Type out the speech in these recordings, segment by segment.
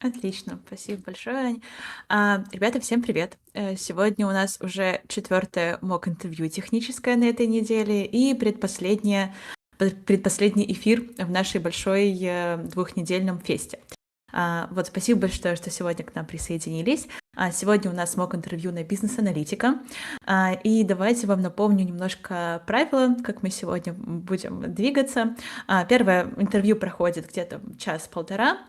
Отлично, спасибо большое, Ань. Ребята, всем привет. Сегодня у нас уже четвертое мок-интервью техническое на этой неделе и предпоследний эфир в нашей большой двухнедельном фесте. Вот спасибо большое, что сегодня к нам присоединились. Сегодня у нас мок-интервью на бизнес-аналитика. И давайте вам напомню немножко правила, как мы сегодня будем двигаться. Первое интервью проходит где-то час-полтора.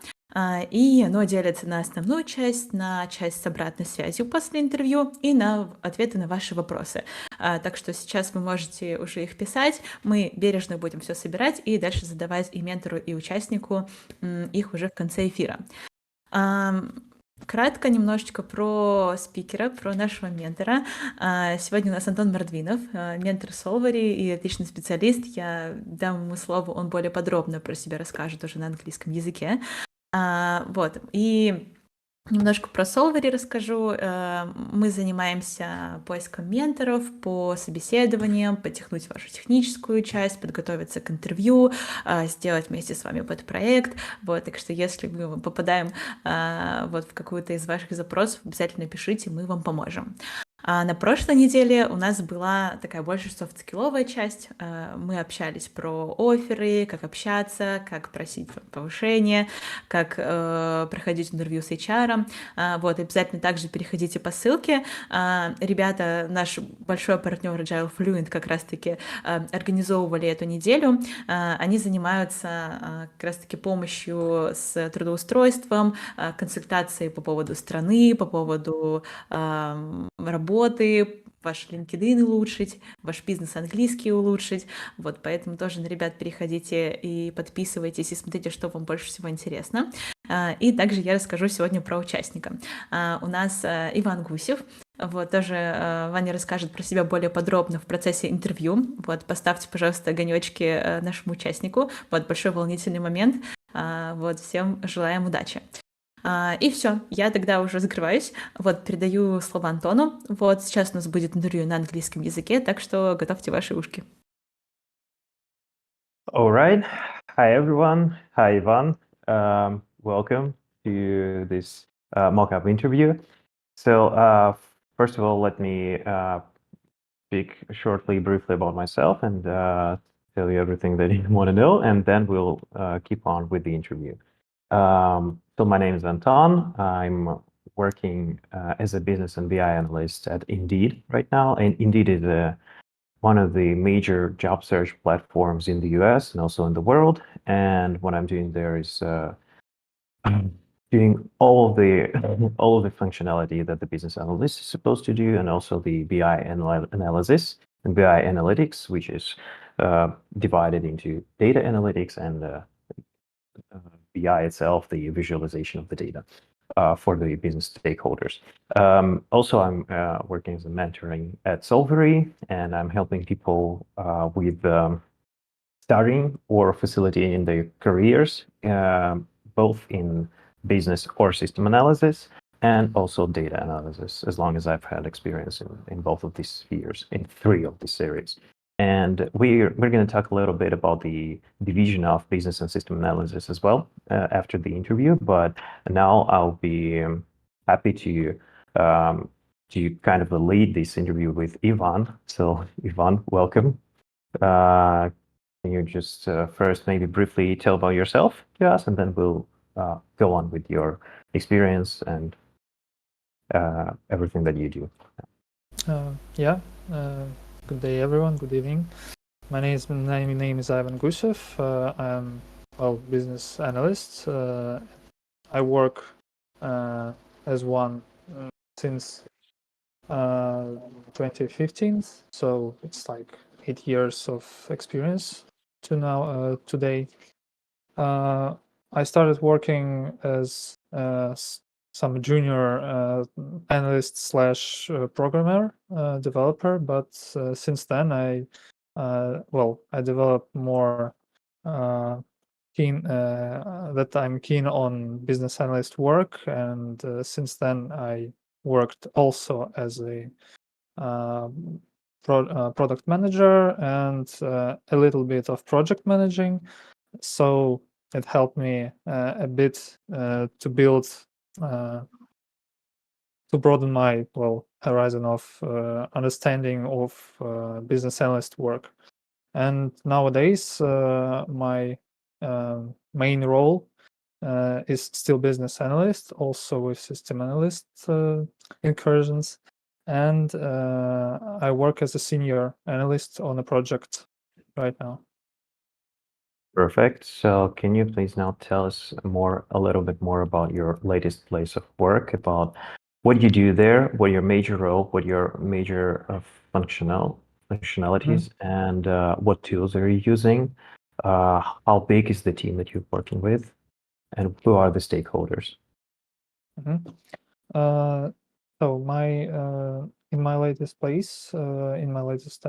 И оно делится на основную часть, на часть с обратной связью после интервью и на ответы на ваши вопросы. Так что сейчас вы можете уже их писать, мы бережно будем все собирать и дальше задавать и ментору, и участнику их уже в конце эфира. Кратко немножечко про спикера, про нашего ментора. Сегодня у нас Антон Мордвинов, ментор Solvery и отличный специалист. Я дам ему слово, он более подробно про себя расскажет уже на английском языке. Вот, и немножко про Solvery расскажу. Мы занимаемся поиском менторов по собеседованиям, подтянуть вашу техническую часть, подготовиться к интервью, сделать вместе с вами подпроект. Вот, так что если мы попадаем вот в какую-то из ваших запросов, обязательно пишите, мы вам поможем. На прошлой неделе у нас была такая больше софт-скилловая часть. Мы общались про офферы, как общаться, как просить повышение, как проходить интервью с HR. Вот, обязательно также переходите по ссылке. Ребята, наш большой партнер AgileFluent как раз-таки организовывали эту неделю. Они занимаются как раз-таки помощью с трудоустройством, консультацией по поводу страны, по поводу работы, ваш LinkedIn улучшить, ваш бизнес английский улучшить. Вот, поэтому тоже на ребят переходите и подписывайтесь, и смотрите, что вам больше всего интересно. И также я расскажу сегодня про участника. У нас Иван Гусев. Вот, тоже Ваня расскажет про себя более подробно в процессе интервью. Вот, поставьте, пожалуйста, огонечки нашему участнику. Вот, большой волнительный момент. Вот, всем желаем удачи. И все, я тогда уже закрываюсь. Вот, передаю слово Антону. Вот, сейчас у нас будет интервью на английском языке, так что готовьте ваши ушки. All right. Hi, everyone. Hi, Ivan. Welcome to this mock-up interview. So, first of all, let me speak briefly about myself and tell you everything that you want to know, and then we'll keep on with the interview. So my name is Anton. I'm working as a business and BI analyst at Indeed right now, and Indeed is one of the major job search platforms in the US and also in the world. And what I'm doing there is doing all of the functionality that the business analyst is supposed to do, and also the BI analysis and BI analytics, which is divided into data analytics and BI itself, the visualization of the data for the business stakeholders. Also, I'm working as a mentoring at Solvery, and I'm helping people with starting or facilitating their careers, both in business or system analysis, and also data analysis, as long as I've had experience in both of these spheres, in 3 of these series. And we're going to talk a little bit about the division of business and system analysis as well after the interview. But now I'll be happy to kind of lead this interview with Ivan. So Ivan, welcome. Can you just first maybe briefly tell about yourself to us, and then we'll go on with your experience and everything that you do. Good day, everyone. Good evening. My name is Ivan Gusev. I'm a business analyst. I work as one since 2015, so it's like 8 years of experience to now today. I started working as some junior analyst slash programmer developer, but since then I developed more that I'm keen on business analyst work, and since then I worked also as a product manager and a little bit of project managing. So it helped me a bit to build to broaden my horizon of understanding of business analyst work. And nowadays, my main role is still business analyst, also with system analyst incursions. And I work as a senior analyst on a project right now. Perfect. So can you please now tell us a little bit more about your latest place of work, about what you do there, what your major role, what your major functionalities, and what tools are you using? How big is the team that you're working with, and who are the stakeholders? So in my latest place, in my latest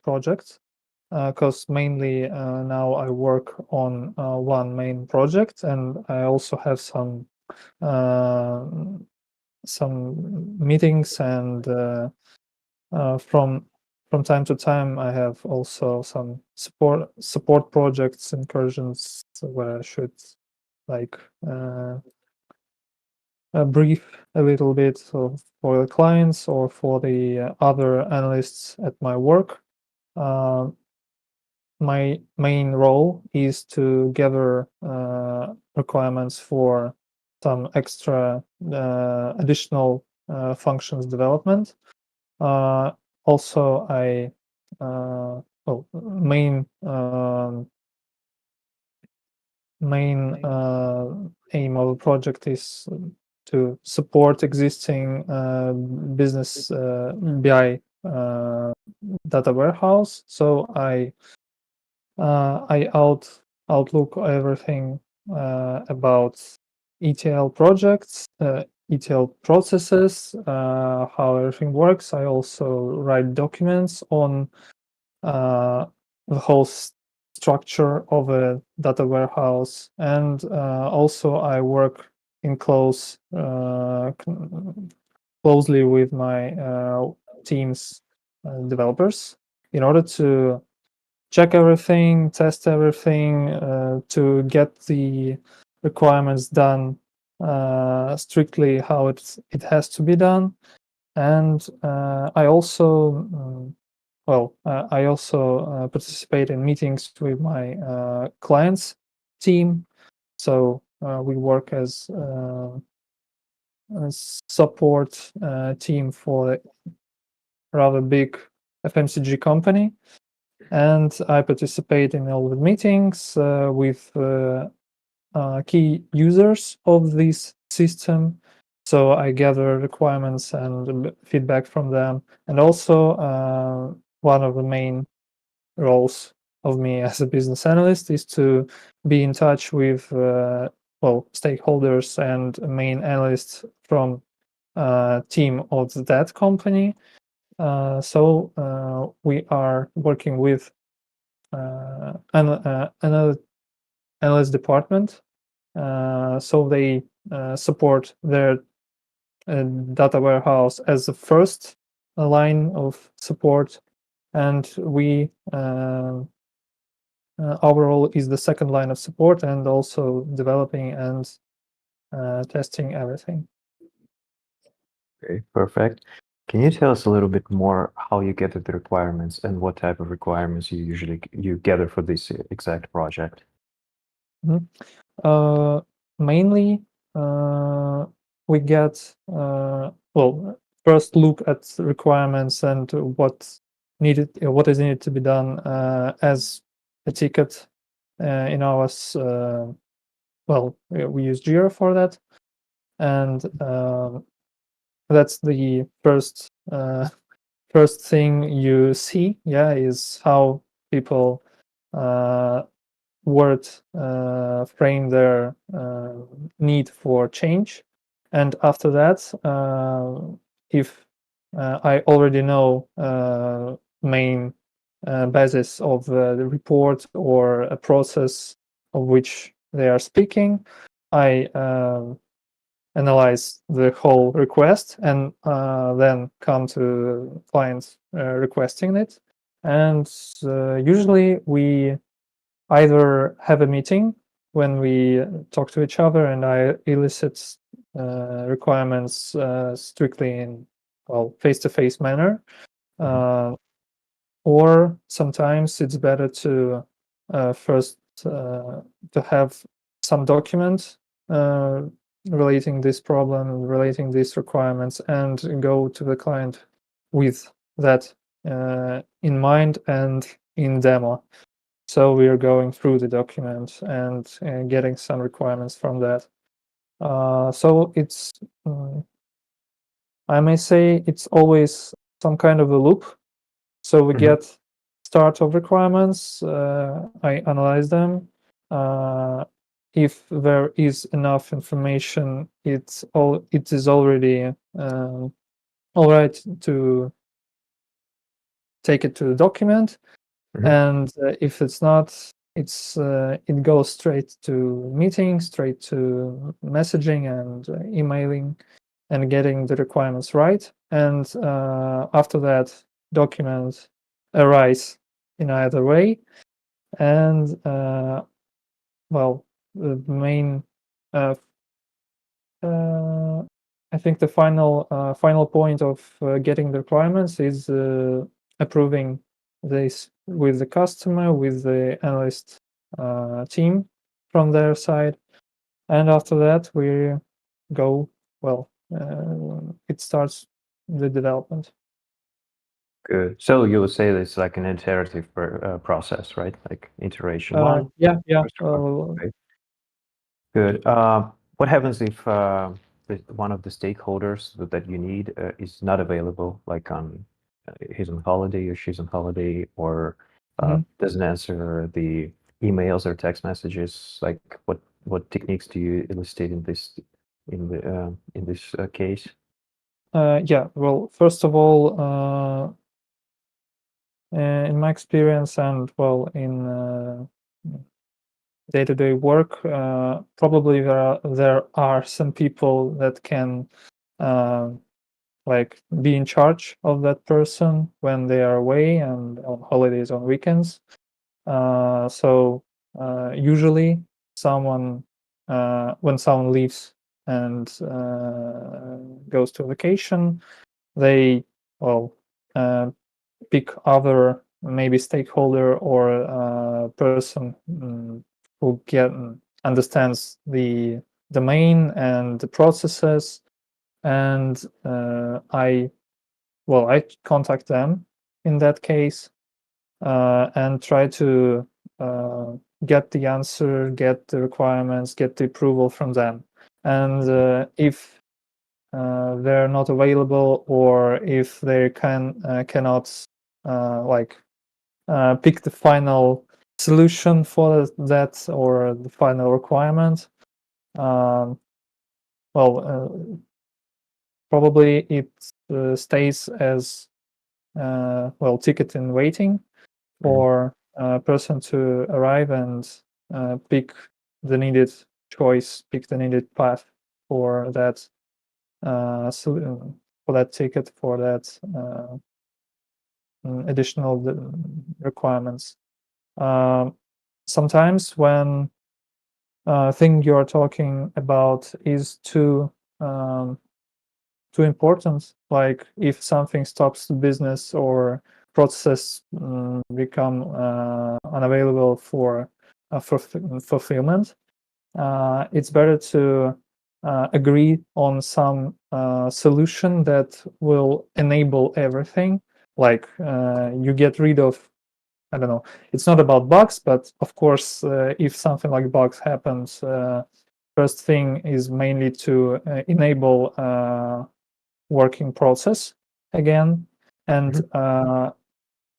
project, because mainly now I work on one main project, and I also have some meetings, and from time to time I have also some support projects, incursions, where I should brief a little bit for the clients or for the other analysts at my work. My main role is to gather requirements for some extra additional functions development. Also, main aim of the project is to support existing business BI data warehouse. So I outlook everything about ETL projects, ETL processes, how everything works. I also write documents on the whole structure of a data warehouse, and also I work in closely with my team's developers in order to check everything, test everything, to get the requirements done strictly how it has to be done. And I also participate in meetings with my clients team. So we work as a support team for a rather big FMCG company. And I participate in all the meetings with key users of this system. So I gather requirements and feedback from them. And also one of the main roles of me as a business analyst is to be in touch with stakeholders and main analysts from team of that company. So we are working with another analyst department. So they support their data warehouse as the first line of support, and we our role is the second line of support, and also developing and testing everything. Okay, perfect. Can you tell us a little bit more how you gather the requirements and what type of requirements you gather for this exact project? Mainly, we get first look at the requirements and what is needed to be done as a ticket in ours. We use Jira for that, and that's the first thing you see. Is how people frame their need for change. And after that, if I already know main basis of the report or a process of which they are speaking, I analyze the whole request and then come to clients requesting it. And usually we either have a meeting when we talk to each other and I elicit requirements strictly in face-to-face manner, or sometimes it's better to first to have some document relating this problem, relating these requirements, and go to the client with that in mind and in demo. So we are going through the document and getting some requirements from that. So it's, I may say, it's always some kind of a loop. So we get start of requirements, I analyze them. If there is enough information, it is already all right to take it to the document. And if it's not, it goes straight to meeting, straight to messaging and emailing, and getting the requirements right. And after that, document arise in either way. And the main, I think the final point of getting the requirements is approving this with the customer, with the analyst team from their side, and after that we go. It starts the development. Good. So you would say this is like an iterative process, right? Like iteration one. Yeah. Okay. Good. What happens if one of the stakeholders that you need is not available, like he's on holiday or she's on holiday, or doesn't answer the emails or text messages? Like what techniques do you elicit in this case? Well, first of all, in my experience and in day-to-day work, probably there are some people that can be in charge of that person when they are away and on holidays, on weekends. So usually someone when someone leaves and goes to vacation, they pick other maybe stakeholder or person who understands the domain and the processes, and I contact them in that case and try to get the answer, get the requirements, get the approval from them. And if they're not available, or if they cannot pick the final solution for that or the final requirement, probably it stays as ticket in waiting for a person to arrive and pick the needed choice, pick the needed path for that for that ticket, for that additional requirements. Sometimes when thing you're talking about is too important, like if something stops the business or process become unavailable for fulfillment, it's better to agree on some solution that will enable everything. Like you get rid of, I don't know, it's not about bugs, but of course if something like bugs happens, first thing is mainly to enable working process again. And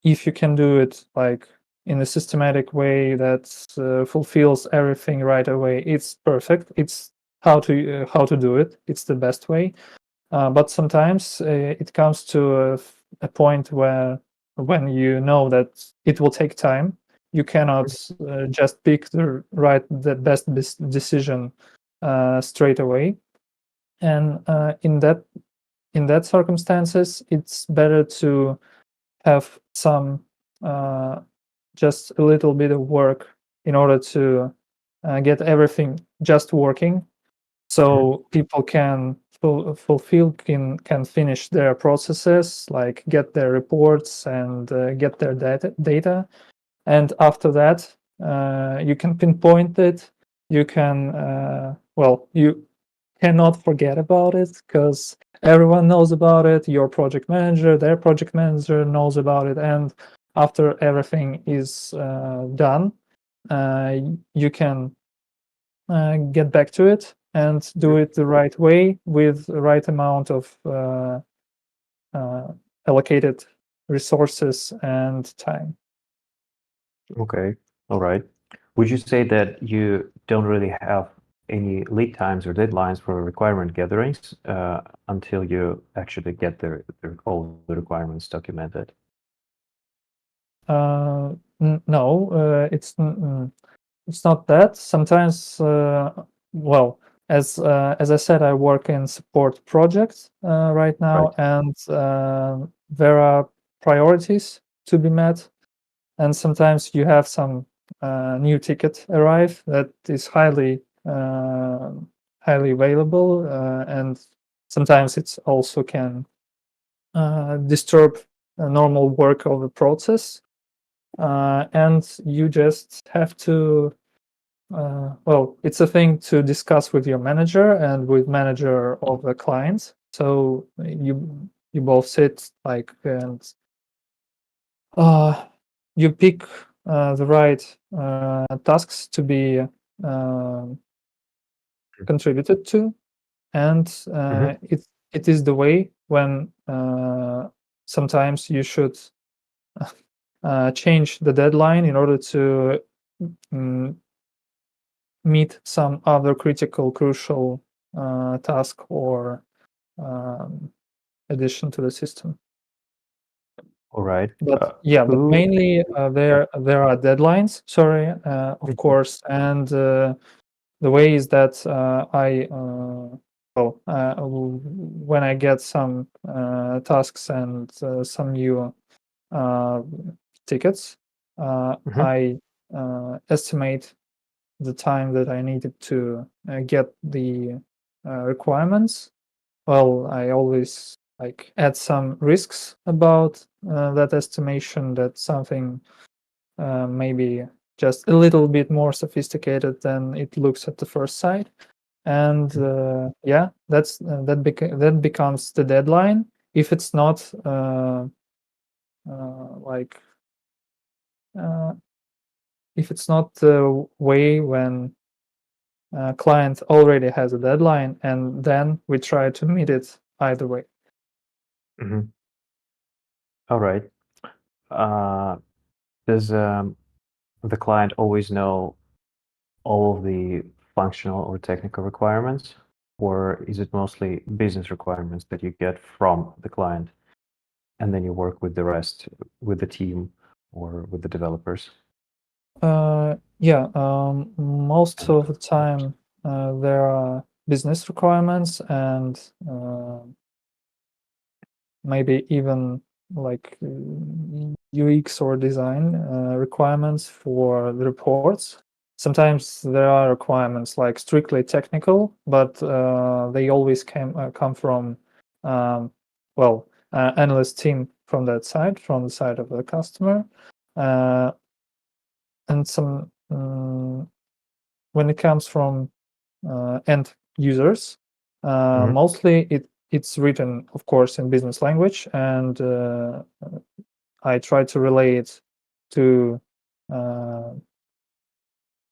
if you can do it like in a systematic way that fulfills everything right away, it's perfect. It's how to do it. It's the best way. But sometimes it comes to a point where, when you know that it will take time, you cannot just pick the best decision straight away. And in that circumstances, it's better to have some just a little bit of work in order to get everything just working, so people can can finish their processes, like get their reports and get their data. And after that, you can pinpoint it. You can you cannot forget about it, because everyone knows about it. Your project manager, their project manager knows about it, and after everything is done, you can get back to it and do it the right way with the right amount of allocated resources and time. Okay. All right. Would you say that you don't really have any lead times or deadlines for requirement gatherings until you actually get all the requirements documented? No, it's not that. Sometimes, as I said, I work in support projects right now, and there are priorities to be met, and sometimes you have some new ticket arrive that is highly available, and sometimes it also can disturb a normal work of the process, and you just have to it's a thing to discuss with your manager and with manager of the clients. So you both sit and you pick the right tasks to be contributed to, and it is the way when sometimes you should change the deadline in order to meet some other crucial task or addition to the system. All right. But but mainly there are deadlines. Of course, and the way is that when I get some tasks and some new tickets, I estimate the time that I needed to get the requirements. Well, I always add some risks about that estimation, that something maybe just a little bit more sophisticated than it looks at the first sight, and that becomes the deadline. If it's not if it's not the way when client already has a deadline, and then we try to meet it either way. All right. Does the client always know all of the functional or technical requirements, or is it mostly business requirements that you get from the client, and then you work with the rest, with the team or with the developers? Most of the time there are business requirements, and maybe even UX or design requirements for the reports. Sometimes there are requirements strictly technical, but they always come from analyst team from that side, from the side of the customer, and some when it comes from end users, mostly it's written, of course, in business language, and I try to relate to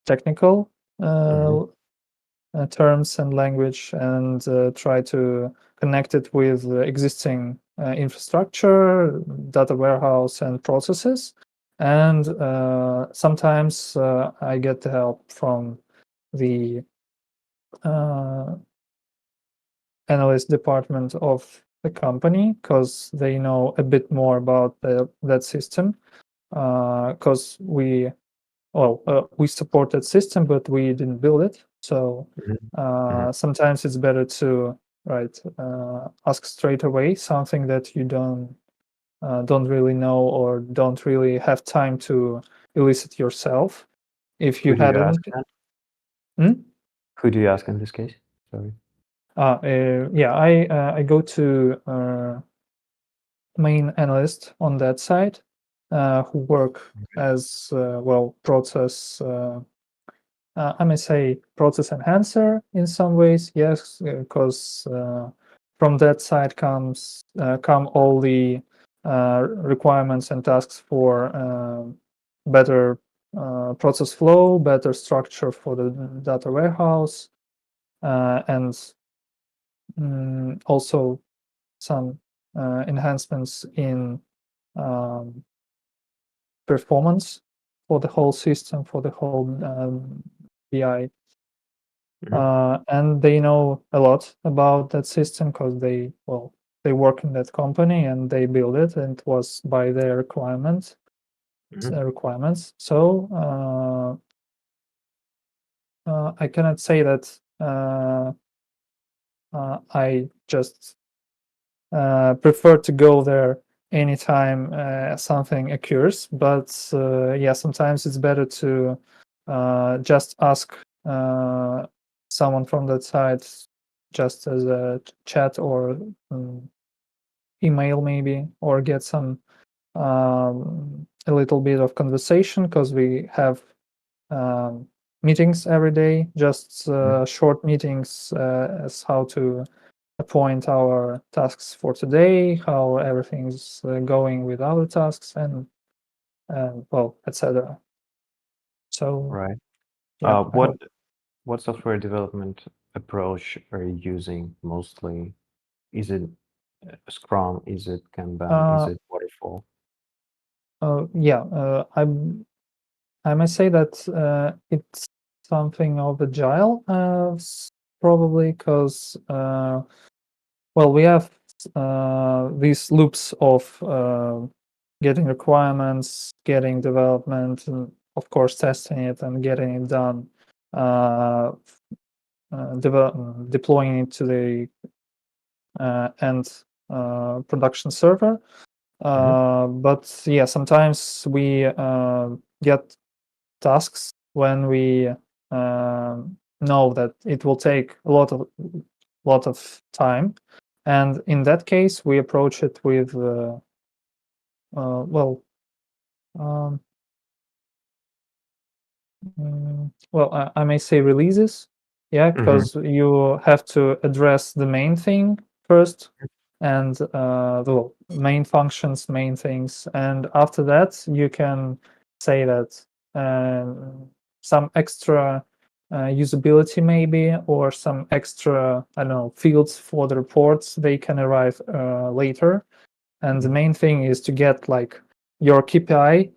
technical terms and language, and try to connect it with existing infrastructure, data warehouse, and processes. And sometimes I get the help from the analyst department of the company, because they know a bit more about that system, because we support that system, but we didn't build it. So sometimes it's better to ask straight away something that you don't really know or don't really have time to elicit yourself. if you Who do you hadn't. ask that? Hmm? Who do you ask in this case? Sorry. I go to main analyst on that side, who work as process. I may say process enhancer in some ways, yes, because from that side come all the requirements and tasks for better process flow, better structure for the data warehouse, and also some enhancements in performance for the whole system, for the whole BI. And they know a lot about that system because they work in that company and they build it, and it was by their requirements. So I cannot say that I just prefer to go there anytime something occurs, but sometimes it's better to just ask someone from that side, just as a chat or email maybe, or get some a little bit of conversation, because we have meetings every day, just short meetings as how to appoint our tasks for today, how everything's going with our tasks, and etc. So Right. yeah, What software development approach are you using mostly? Is it Scrum? Is it Kanban? Is it waterfall? I may say that it's something of agile, probably, because we have these loops of getting requirements, getting development, and of course testing it and getting it done, deploying it to the end production server. But yeah, sometimes we get tasks when we know that it will take a lot of time, and in that case we approach it with I may say releases, because you have to address the main thing first, and the main functions, main things, and after that you can say that some extra usability maybe, or some extra, I don't know, fields for the reports, they can arrive later. And the main thing is to get like your KPI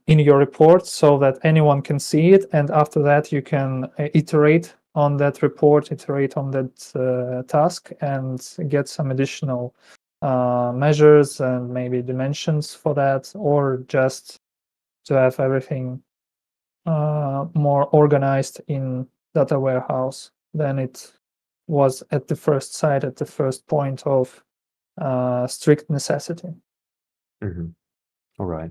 in your report so that anyone can see it, and after that you can iterate on that report, iterate on that task, and get some additional measures and maybe dimensions for that, or just to have everything more organized in data warehouse than it was at the first sight, at the first point of strict necessity. All right.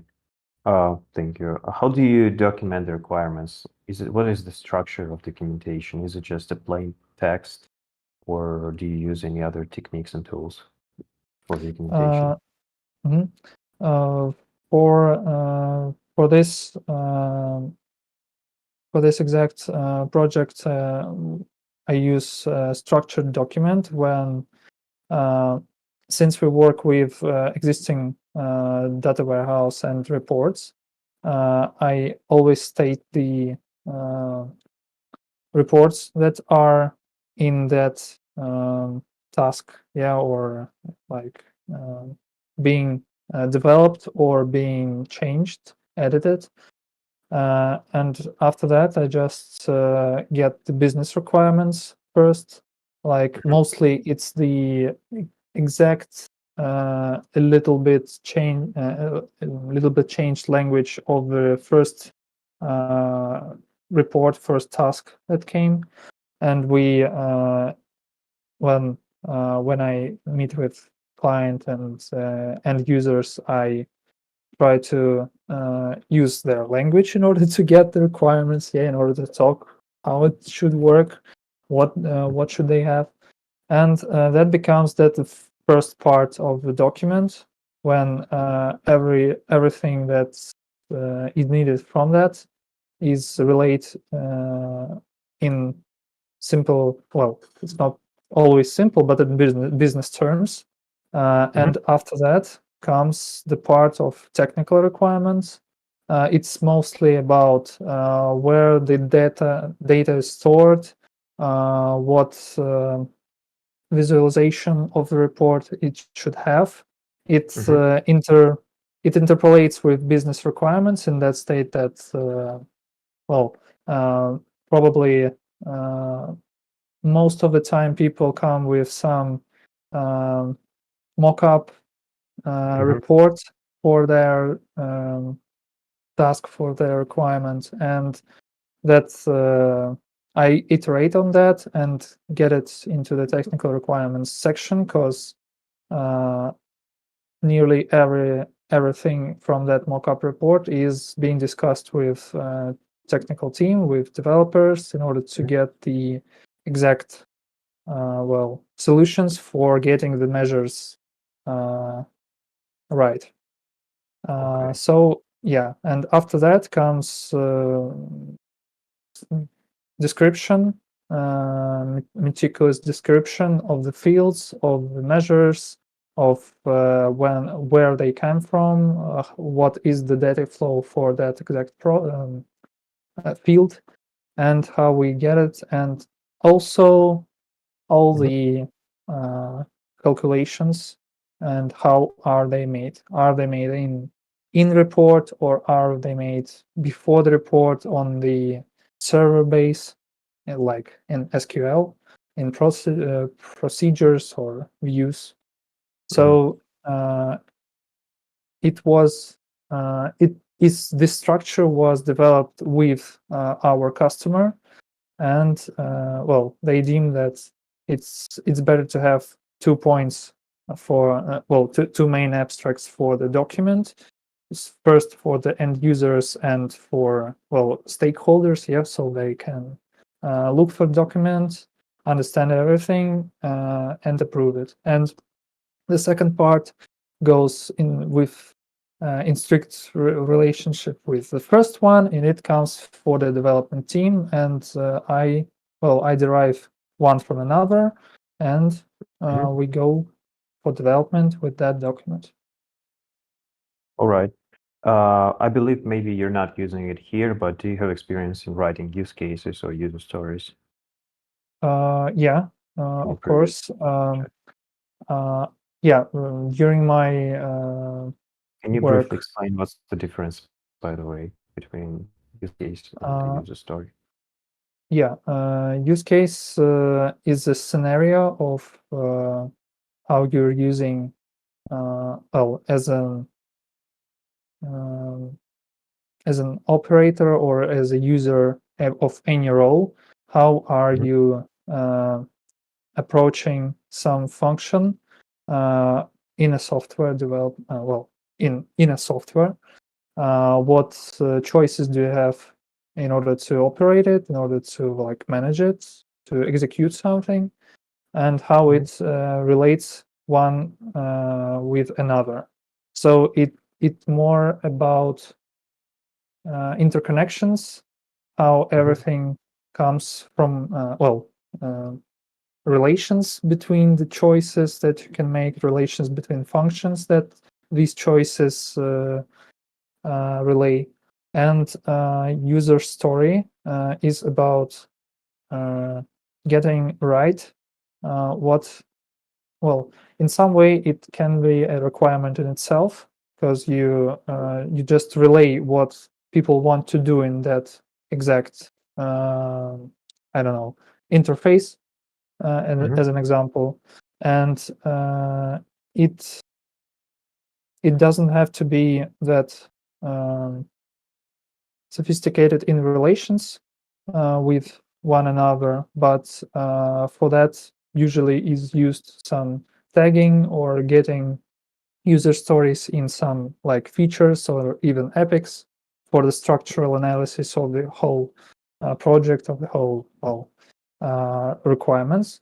Thank you. How do you document the requirements? What is the structure of documentation? Is it just a plain text, or do you use any other techniques and tools for documentation? For this exact project, I use a structured document when, since we work with existing data warehouse and reports, I always state the reports that are in that task, or like being developed or being changed, edited. And after that, I just get the business requirements first. Like mostly it's the exact a little bit changed language of the first report, first task that came. And we when I meet with client and end users, I try to use their language in order to get the requirements, in order to talk how it should work, what should they have, and that becomes the first part of the document, when everything that is needed from that is relayed in simple, well, it's not always simple, but in business terms. And after that comes the part of technical requirements. It's mostly about where the data is stored, what visualization of the report it should have. It interpolates with business requirements in that state that probably most of the time people come with some mock-up report for their task, for their requirement, and that's I iterate on that and get it into the technical requirements section, because nearly everything from that mock-up report is being discussed with technical team, with developers, in order to get the exact solutions for getting the measures right. So and after that comes description, meticulous description of the fields, of the measures, of where they come from, what is the data flow for that exact field, and how we get it, and also all the calculations and how are they made. Are they made in report, or are they made before the report on the server base, like in SQL, in procedures or views? So this structure was developed with our customer, and they deem that it's better to have 2 points for two main abstracts for the document. First for the end users and for stakeholders, so they can look for the document, understand everything, and approve it. And the second part goes in strict relationship with the first one, and it comes for the development team, and I derive one from another, and we go for development with that document. All right. I believe maybe you're not using it here, but do you have experience in writing use cases or user stories? Of course. During my Can you work, briefly explain what's the difference, by the way, between use case and user story? Use case is a scenario of how you're using as an operator or as a user of any role. How are you approaching some function in a software development? In a software, what choices do you have in order to operate it, in order to manage it, to execute something, and how it relates one with another. So it's more about interconnections, how everything comes from relations between the choices that you can make, relations between functions that these choices relay. And user story is about getting right in some way it can be a requirement in itself, because you just relay what people want to do in that exact interface, as an example, and it doesn't have to be that sophisticated in relations with one another, but for that usually is used some tagging or getting user stories in some like features or even epics for the structural analysis of the whole project, of the whole requirements.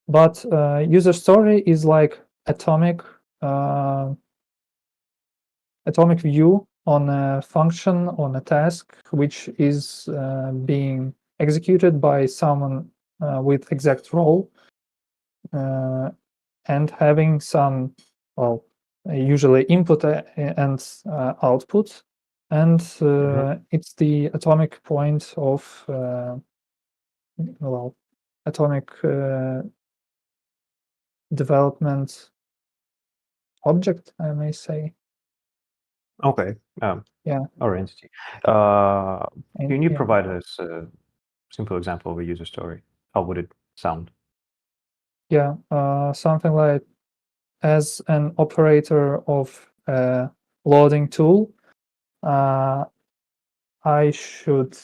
But user story is like atomic view on a function, on a task, which is being executed by someone with exact role and having some, usually input and output. And it's the atomic point of, atomic development object, I may say. Okay. Yeah. Or entity. And, Can you yeah. provide us a simple example of a user story? How would it sound? Yeah, something like, as an operator of a loading tool, I should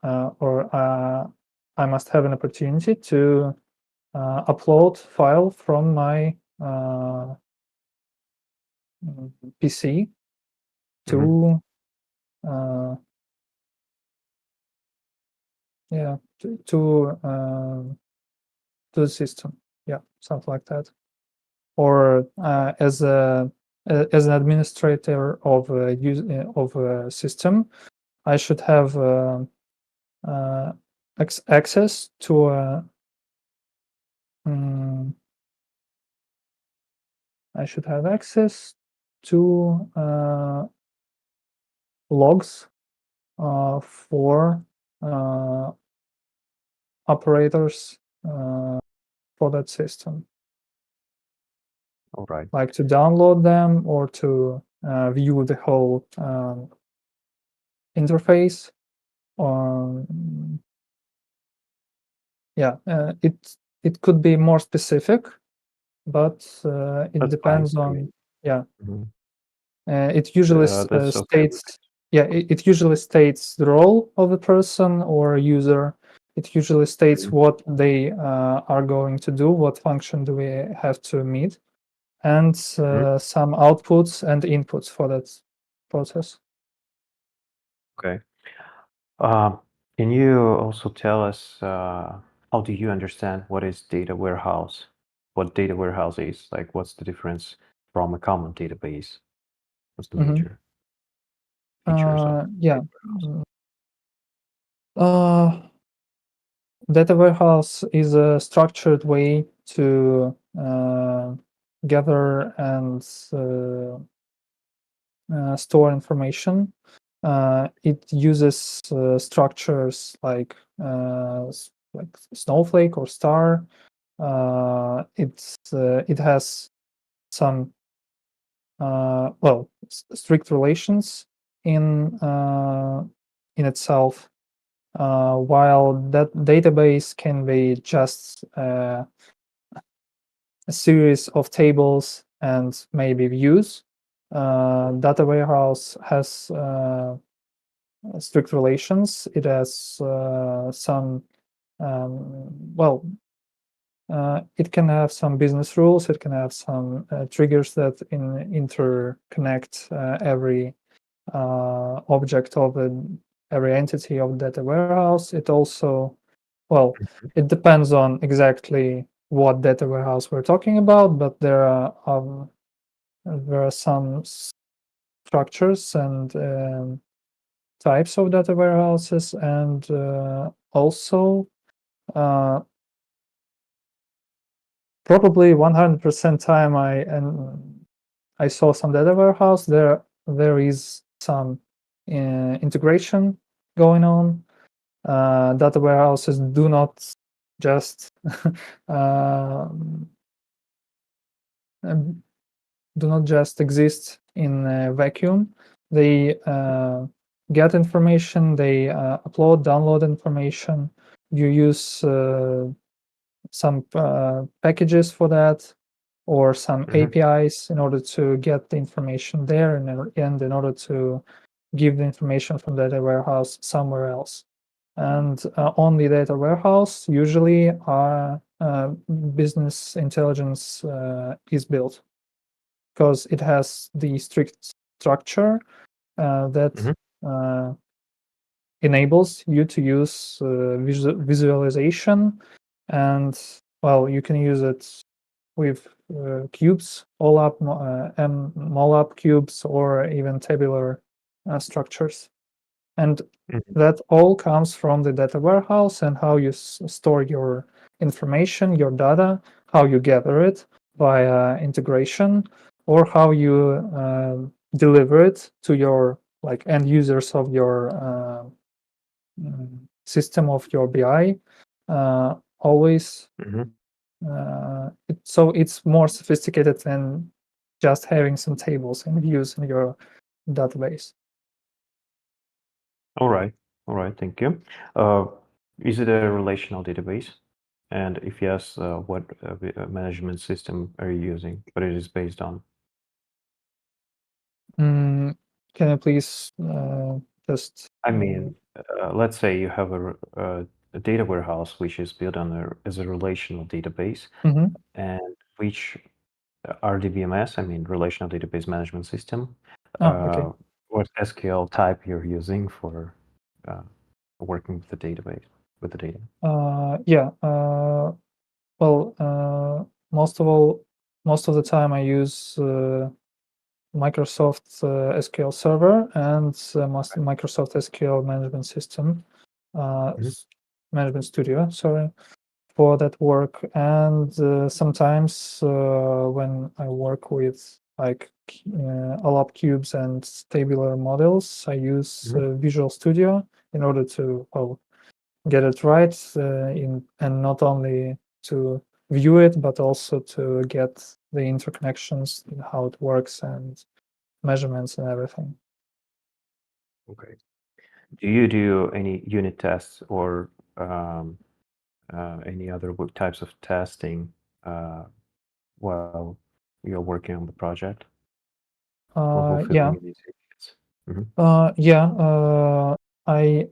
I must have an opportunity to upload file from my PC to to the system. Yeah, something like that. Or as an administrator of a system, I should have access to logs for operators for that system. All right. Like to download them or to view the whole interface. It could be more specific, but it That's depends fine. I on mean, it usually that's okay. states it usually states the role of the person or user. It usually states what they are going to do, what function do we have to meet, and some outputs and inputs for that process. Okay. Can you also tell us how do you understand what is data warehouse? What data warehouse is? Like, what's the difference from a common database? What's the major features of data warehouse? Data warehouse is a structured way to gather and store information. It uses structures like Snowflake or Star. It has some strict relations in itself. While that database can be just a series of tables and maybe views, data warehouse has strict relations. It has some, it can have some business rules. It can have some triggers that interconnect every object of every entity of data warehouse. It also, it depends on exactly what data warehouse we're talking about, but there are some structures and types of data warehouses, and also probably 100% time I saw some data warehouse. There is some integration going on. Data warehouses do not just exist in a vacuum. They get information, they upload, download information. You use some packages for that, or some APIs in order to get the information there, and in order to give the information from data warehouse somewhere else. And on the data warehouse, usually business intelligence is built. because it has the strict structure that enables you to use visualization, and well, you can use it with cubes, all-up, MOLAP cubes, or even tabular structures. And that all comes from the data warehouse and how you store your information, your data, how you gather it via integration, or how you deliver it to your like end users of your system of your BI. Always, so it's more sophisticated than just having some tables and views in your database. All right, thank you. Is it a relational database? And if yes, what management system are you using? What it is based on? Can you please just? I mean, let's say you have a data warehouse which is built on as a relational database, and which RDBMS, I mean, relational database management system. Okay. What SQL type you're using for working with the database, with the data? Yeah. Well, most of the time I use Microsoft SQL Server and Microsoft SQL Management System, Management Studio, sorry, for that work. And sometimes when I work with like all-up cubes and tabular models, I use Visual Studio in order to get it right and not only to view it, but also to get the interconnections, how it works, and measurements and everything. Okay. Do you do any unit tests or any other types of testing while you're working on the project? Or Yeah. fulfilling these areas? Yeah. I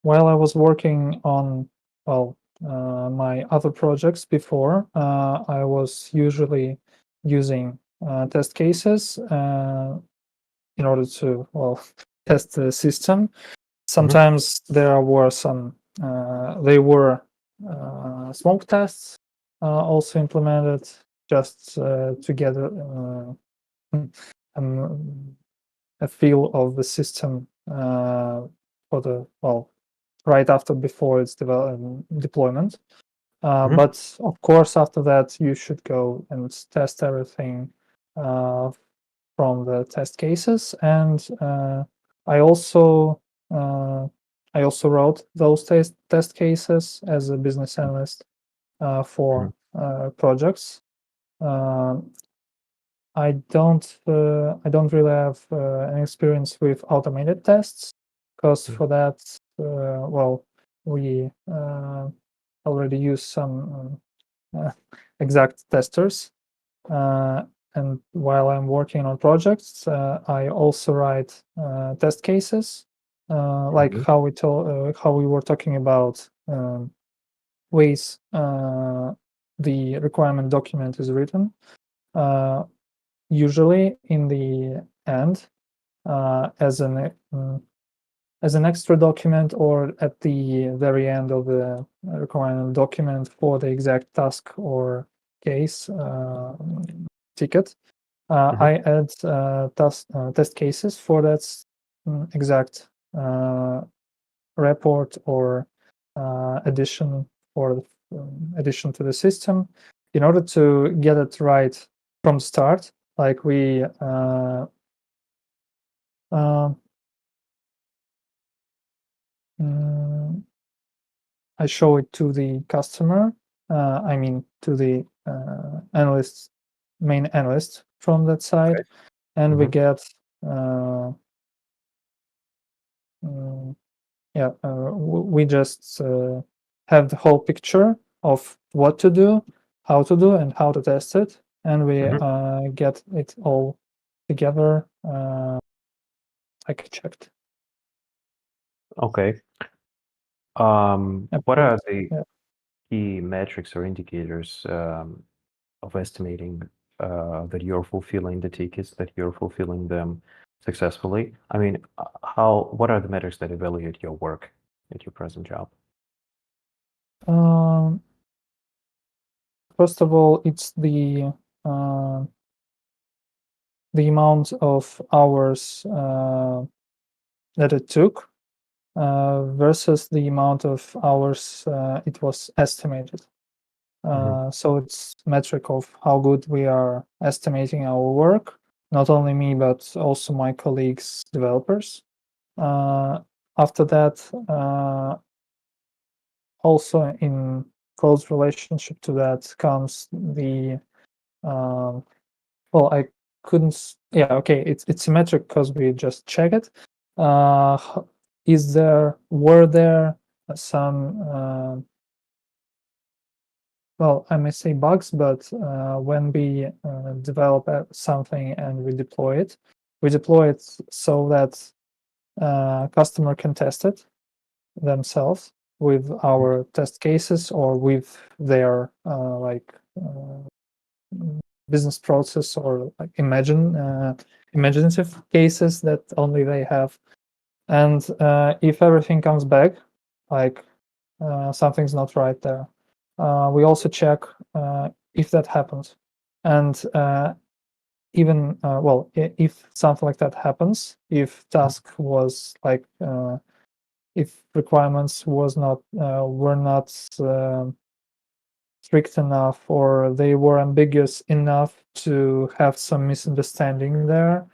while I was working on my other projects before, I was usually using test cases in order to test the system. Sometimes there were some smoke tests also implemented just to get a feel of the system for the right after before its deployment. But of course, after that, you should go and test everything from the test cases. And I also wrote those test cases as a business analyst for projects. I don't really have an experience with automated tests, because for that, we already use some exact testers. And while I'm working on projects, I also write test cases, like how we were talking about ways the requirement document is written. Usually in the end, as an extra document, or at the very end of the requirement document for the exact task or case ticket, I add test cases for that exact report or addition to the system, in order to get it right from the start. Like we I show it to the customer, I mean to the main analyst from that side, and we get we just have the whole picture of what to do, how to do, and how to test it, and we get it all together like checked. Okay. What are the Yeah. key metrics or indicators of estimating that you're fulfilling the tickets, that you're fulfilling them successfully? I mean, what are the metrics that evaluate your work at your present job? First of all, it's the amount of hours that it took versus the amount of hours it was estimated. So it's metric of how good we are estimating our work, not only me, but also my colleagues, developers. After that, also in close relationship to that comes the, well, I couldn't, yeah, okay, it's a metric because we just check it. Were there some, well, I may say bugs, but when we develop something and we deploy it so that customer can test it themselves with our test cases or with their business process or like imaginative cases that only they have. And if everything comes back, like something's not right there, we also check if that happens. And even well, if something like that happens, if task was like if requirements were not strict enough or they were ambiguous enough to have some misunderstanding there,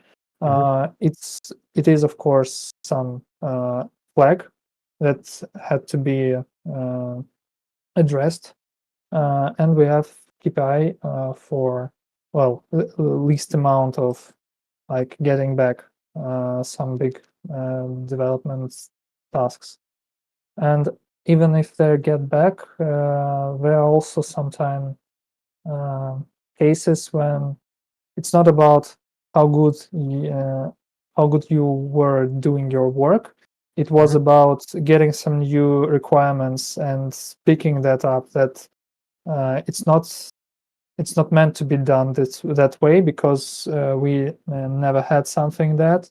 it is of course some flag that had to be addressed, and we have KPI for, well, least amount of like getting back some big development tasks. And even if they get back, there are also sometimes cases when it's not about how good you were doing your work. It was about getting some new requirements and picking that up. That it's not meant to be done that way because we never had something that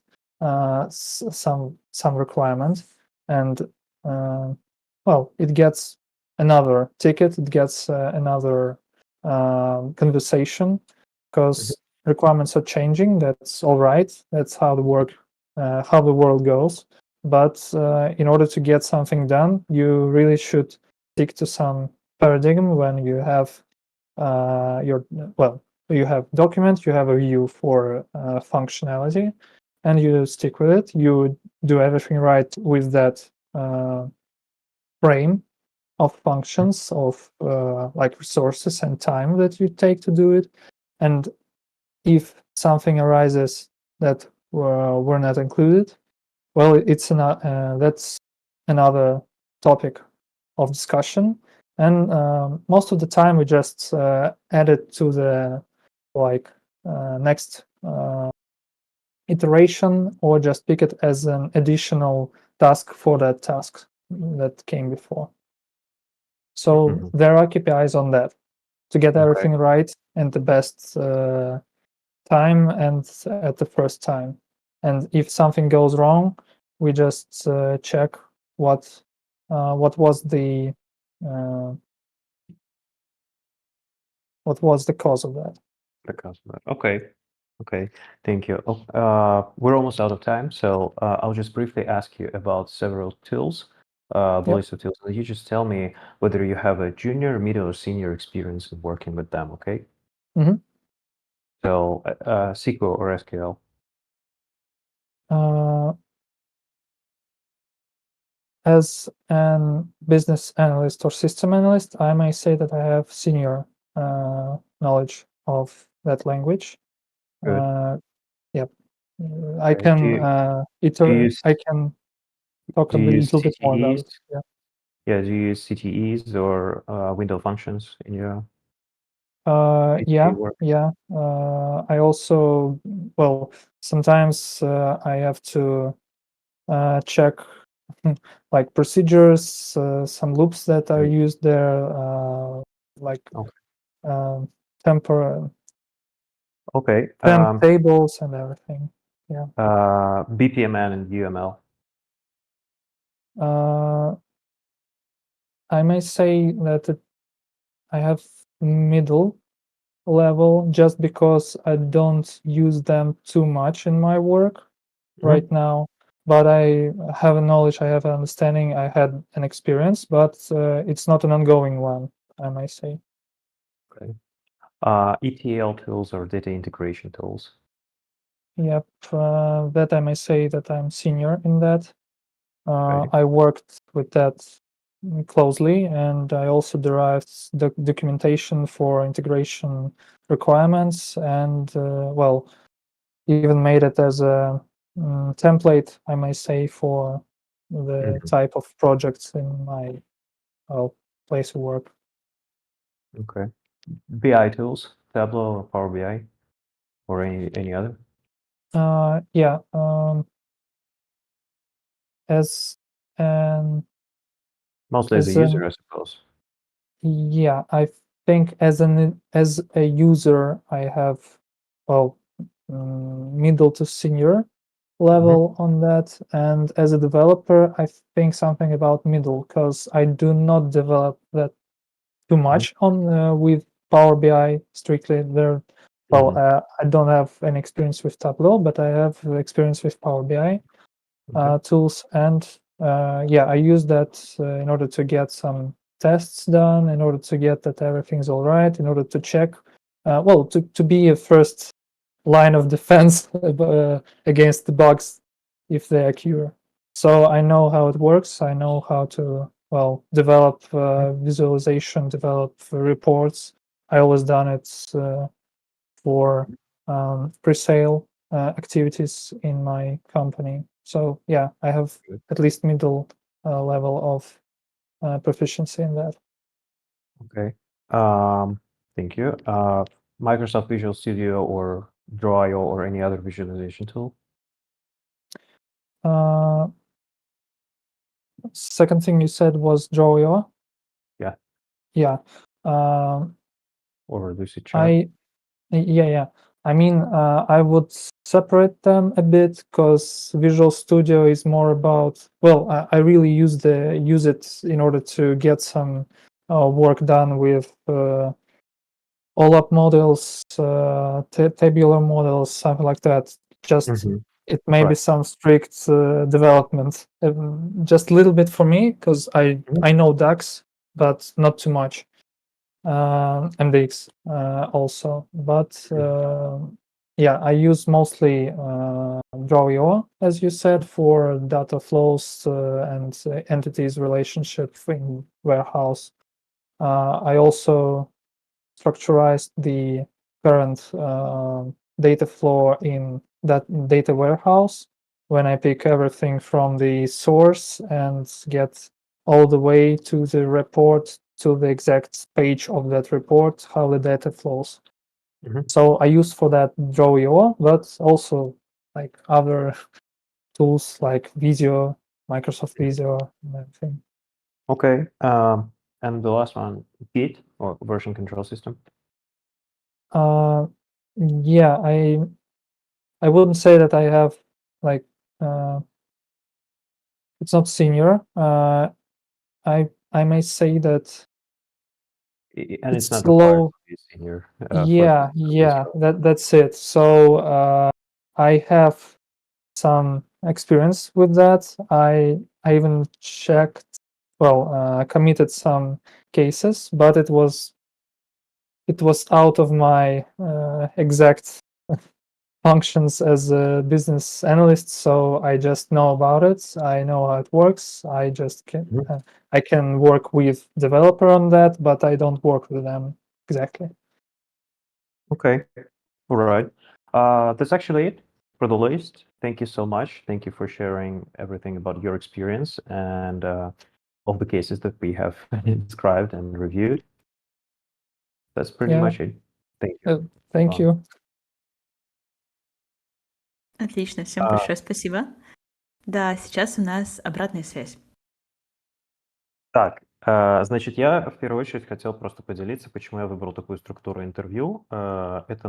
some requirement, and well, it gets another ticket, it gets another conversation because requirements are changing. That's all right. That's how the world goes. But in order to get something done, you really should stick to some paradigm when you have you have document, you have a view for functionality, and you stick with it. You do everything right with that frame of functions of like resources and time that you take to do it. And if something arises that were not included, well, it's that's another topic of discussion. And most of the time we just add it to the next iteration, or just pick it as an additional task for that task that came before. So there are KPIs on that to get everything right and the best time and at the first time. And if something goes wrong, we just check what was the cause of that. The cause of that. Okay, thank you. We're almost out of time, so I'll just briefly ask you about several tools, list of tools, and you just tell me whether you have a junior, middle, or senior experience in working with them, okay? So SQL or SQL? As a business analyst or system analyst, I may say that I have senior knowledge of that language. Good. Yep. I can I can talk a little bit more about it. Yeah, do you use CTEs or window functions in your work? I also, well, sometimes I have to check like procedures, some loops that are used there, like temp tables and everything. Yeah. BPMN and UML. I may say that I have middle level just because I don't use them too much in my work right now. But I have a knowledge, I have an understanding, I had an experience, but it's not an ongoing one, I might say. Okay. ETL tools or data integration tools? Yep, that I may say that I'm senior in that. I worked with that closely, and I also derived the documentation for integration requirements, and even made it as a template, I may say, for the type of projects in my place of work. Okay. BI tools, Tableau or Power BI, or any other? Yeah. Mostly as a user, I suppose. Yeah, I think as a user, I have middle to senior level on that, and as a developer, I think something about middle, because I do not develop that too much on with Power BI strictly. I don't have any experience with Tableau, but I have experience with Power BI tools, and I use that in order to get some tests done, in order to get that everything's all right, in order to check, to be a first line of defense against the bugs if they occur. So I know how it works. I know how to develop visualization, develop reports. I always done it for pre-sale activities in my company. So yeah, I have at least middle level of proficiency in that. Okay. Thank you. Microsoft Visual Studio or Draw.io or any other visualization tool? Second thing you said was Draw.io? Yeah. Yeah. Or Lucidchart? Yeah. I mean, I would separate them a bit, because Visual Studio is more about, I really use it in order to get some work done with all-up models, tabular models, something like that. Just it may be some strict development, just a little bit for me, because I know DAX, but not too much. MDX also, but I use mostly Draw.io, as you said, for data flows and entities relationship in warehouse. I also structurized the current data flow in that data warehouse when I pick everything from the source and get all the way to the report, to the exact page of that report, how the data flows. So I use for that Draw.io, but also like other tools like Visio, Microsoft Visio, and everything. Okay. And the last one, Git or version control system? Yeah, I wouldn't say that I have like it's not senior. I may say that And it's not slow. required to be senior. Yeah, that's it. So I have some experience with that. I even checked, committed some cases, but it was out of my exact functions as a business analyst, so I just know about it. I know how it works. I just can work with developer on that, but I don't work with them exactly. Okay. All right. That's actually it for the list. Thank you so much. Thank you for sharing everything about your experience and all the cases that we have described and reviewed. That's pretty much it. Thank you. Thank you. Отлично, всем большое спасибо. Да, сейчас у нас обратная связь. Так, значит, я в первую очередь хотел просто поделиться, почему я выбрал такую структуру интервью. Это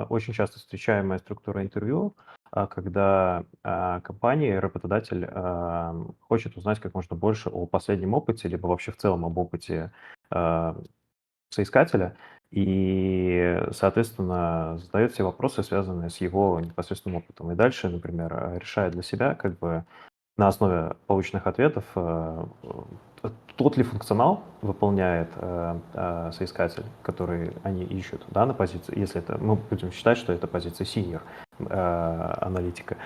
очень часто встречаемая структура интервью, когда компания, работодатель хочет узнать как можно больше о последнем опыте, либо вообще в целом об опыте а, соискателя, и, соответственно, задает все вопросы, связанные с его непосредственным опытом. И дальше, например, решает для себя, как бы на основе полученных ответов, тот ли функционал выполняет соискатель, который они ищут, да, на позиции, если это, мы будем считать, что это позиция senior аналитика,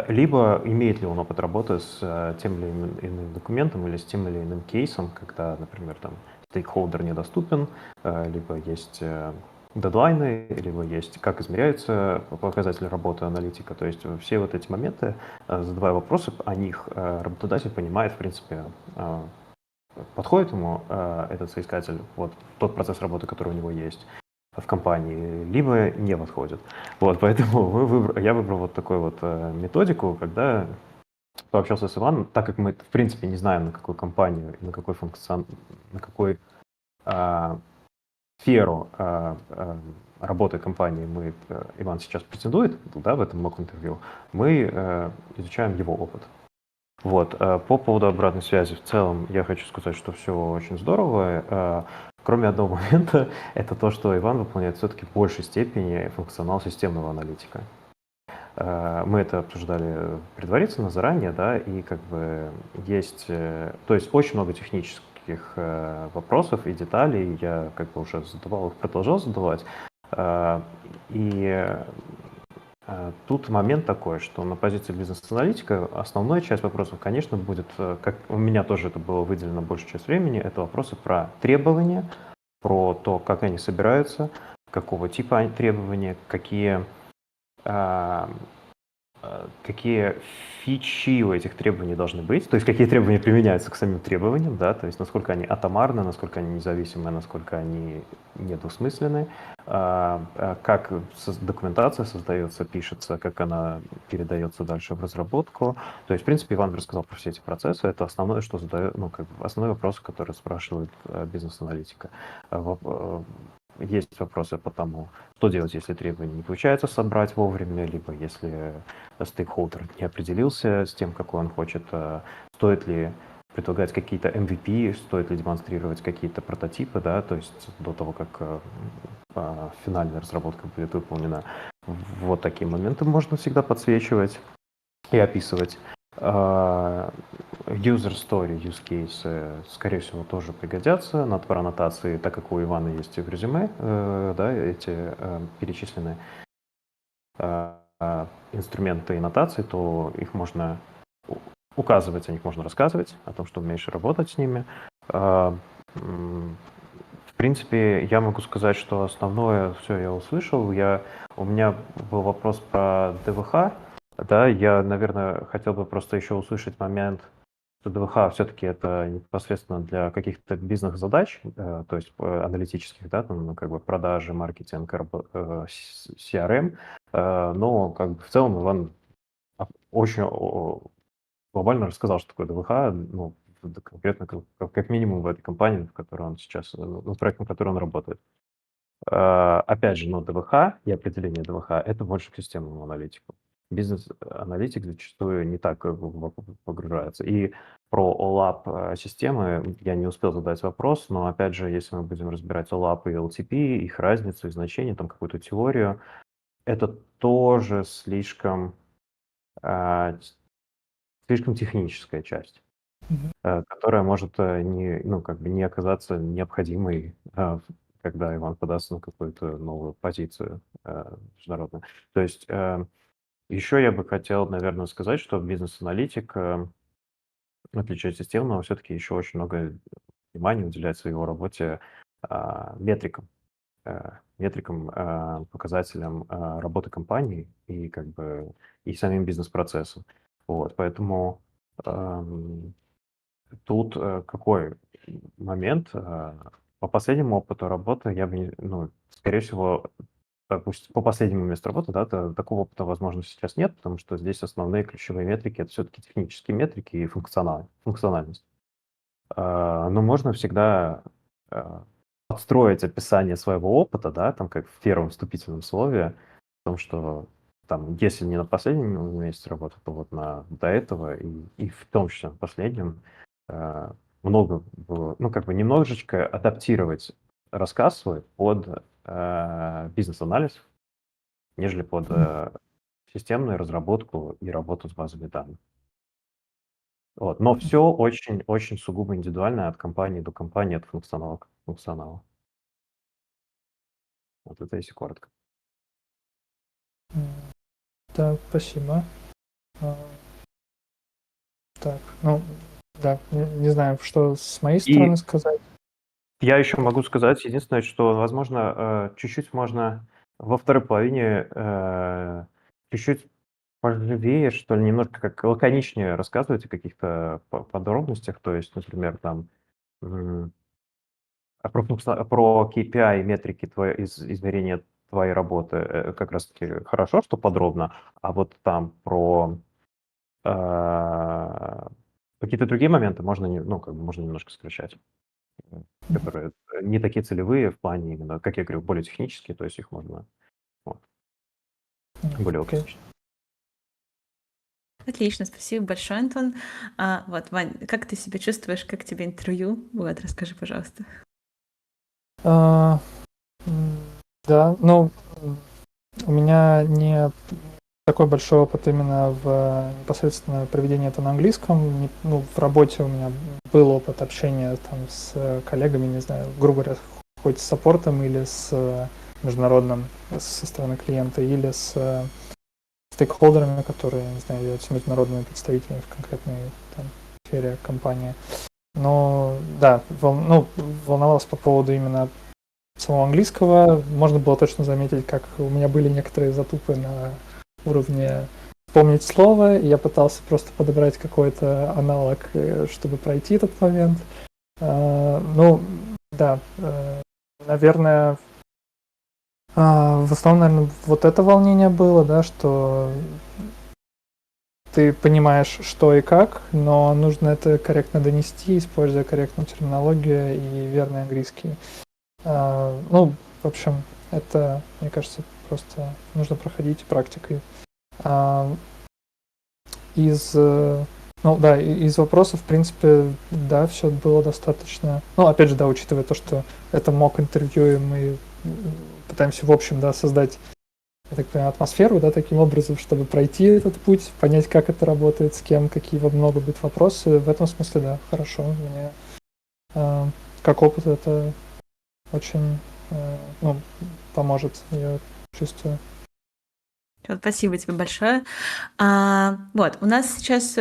либо имеет ли он опыт работы с тем или иным документом или с тем или иным кейсом, когда, например, там стейкхолдер недоступен, либо есть дедлайны, либо есть, как измеряются показатели работы аналитика. То есть все вот эти моменты, задавая вопросы о них, работодатель понимает, в принципе, подходит ему этот соискатель, вот тот процесс работы, который у него есть в компании, либо не подходит. Вот, поэтому я выбрал вот такую вот методику, когда пообщался с Иваном, так как мы, в принципе, не знаем, на какую компанию, на какой на какой сферу работы компании Иван сейчас претендует, да, в этом мок-интервью, мы изучаем его опыт. Вот. По поводу обратной связи в целом я хочу сказать, что все очень здорово. Кроме одного момента, это то, что Иван выполняет все-таки в большей степени функционал системного аналитика. Мы это обсуждали предварительно, заранее, да, и как бы есть, то есть очень много технических вопросов и деталей, я как бы уже задавал их, продолжал задавать, и тут момент такой, что на позиции бизнес-аналитика основная часть вопросов, конечно, будет, как у меня тоже это было выделено большую часть времени, это вопросы про требования, про то, как они собираются, какого типа требования, какие фичи у этих требований должны быть, то есть какие требования применяются к самим требованиям, да, то есть насколько они атомарны, насколько они независимы, насколько они недвусмысленны, как документация создается, пишется, как она передается дальше в разработку. То есть, в принципе, Иван рассказал про все эти процессы. Это основное, что задает, ну, как бы основной вопрос, который спрашивает бизнес-аналитика. Есть вопросы по тому, что делать, если требования не получается собрать вовремя, либо если стейкхолдер не определился с тем, какой он хочет, стоит ли предлагать какие-то MVP, стоит ли демонстрировать какие-то прототипы, да, то есть до того, как финальная разработка будет выполнена. Вот такие моменты можно всегда подсвечивать и описывать. User story, use case, скорее всего, тоже пригодятся. Про аннотации, так как у Ивана есть в резюме, да, эти перечислены инструменты и нотации, то их можно указывать, о них можно рассказывать, о том, что умеешь работать с ними. В принципе, я могу сказать, что основное все я услышал. У меня был вопрос про ДВХ. Да, я, наверное, хотел бы просто еще услышать момент, что ДВХ все-таки это непосредственно для каких-то бизнес-задач, то есть аналитических, да, там, ну, как бы продажи, маркетинг, CRM, но как бы в целом Иван очень глобально рассказал, что такое ДВХ, ну, конкретно как минимум в этой компании, в которой он сейчас, в проекте, в котором он работает. Опять же, ну, ДВХ и определение ДВХ – это больше к системному аналитику. Бизнес-аналитик зачастую не так глубоко погружается. И про OLAP я не успел задать вопрос, но, опять же, если мы будем разбирать OLAP и LTP, их разницу и значение, там какую-то теорию, это тоже а, слишком техническая часть, которая может ну, как бы не оказаться необходимой, когда Иван подаст на какую-то новую позицию международную. То есть еще я бы хотел, наверное, сказать, что бизнес-аналитик, в отличие от системного, все-таки еще очень много внимания уделяет в его работе метрикам, показателям работы компании и как бы и самим бизнес-процессам. Вот, поэтому тут какой момент? По последнему опыту работы я бы, ну, скорее всего, допустим, по последнему месту работы, да, такого опыта, возможно, сейчас нет, потому что здесь основные ключевые метрики — это все-таки технические метрики и функциональность. Но можно всегда подстроить описание своего опыта, да, там как в первом вступительном слове, о том, что там, если не на последнем месте работы, то вот до этого и в том числе на последнем много было, ну, как бы немножечко адаптировать рассказ свой под бизнес-анализ, нежели под системную разработку и работу с базами данных. Вот. Но все очень сугубо индивидуально от компании до компании, от функционала к функционалу. Вот это если коротко. Да, спасибо. Так, ну, да, не знаю, что с моей стороны сказать. Я еще могу сказать единственное, что, возможно, чуть-чуть можно во второй половине чуть-чуть поживее, что ли, немножко как лаконичнее рассказывать о каких-то подробностях. То есть, например, там про KPI, метрики измерения твоей работы как раз-таки хорошо, что подробно, а вот там про какие-то другие моменты можно, ну, как бы можно немножко сокращать, которые не такие целевые в плане именно, как я говорю, более технические, то есть их можно более лаконично. Отлично, спасибо большое, Антон. Вот, Вань, как ты себя чувствуешь, как тебе интервью? Вот, расскажи, пожалуйста. Да, ну, у меня не такой большой опыт именно в непосредственно проведении этого на английском. Ну, в работе у меня был опыт общения там с коллегами, не знаю, грубо говоря, хоть с саппортом или с международным, со стороны клиента, или с стейкхолдерами, которые, не знаю, являются международными представителями в конкретной там сфере компании. Но да, волновался по поводу именно самого английского. Можно было точно заметить, как у меня были некоторые затупы на уровне вспомнить слово, и я пытался просто подобрать какой-то аналог, чтобы пройти этот момент. Ну, да, наверное, в основном, наверное, вот это волнение было, да, что ты понимаешь, что и как, но нужно это корректно донести, используя корректную терминологию и верный английский. Ну, в общем, это, мне кажется, просто нужно проходить практикой. Из вопросов, в принципе, да, все было достаточно. Ну, опять же, да, учитывая то, что это мок-интервью, и мы пытаемся, в общем, да, создать, я так понимаю, атмосферу, да, таким образом, чтобы пройти этот путь, понять, как это работает, с кем, какие могут быть вопросы. В этом смысле, да, хорошо. Мне как опыт это очень поможет, я чувствую. Спасибо тебе большое. Вот, у нас сейчас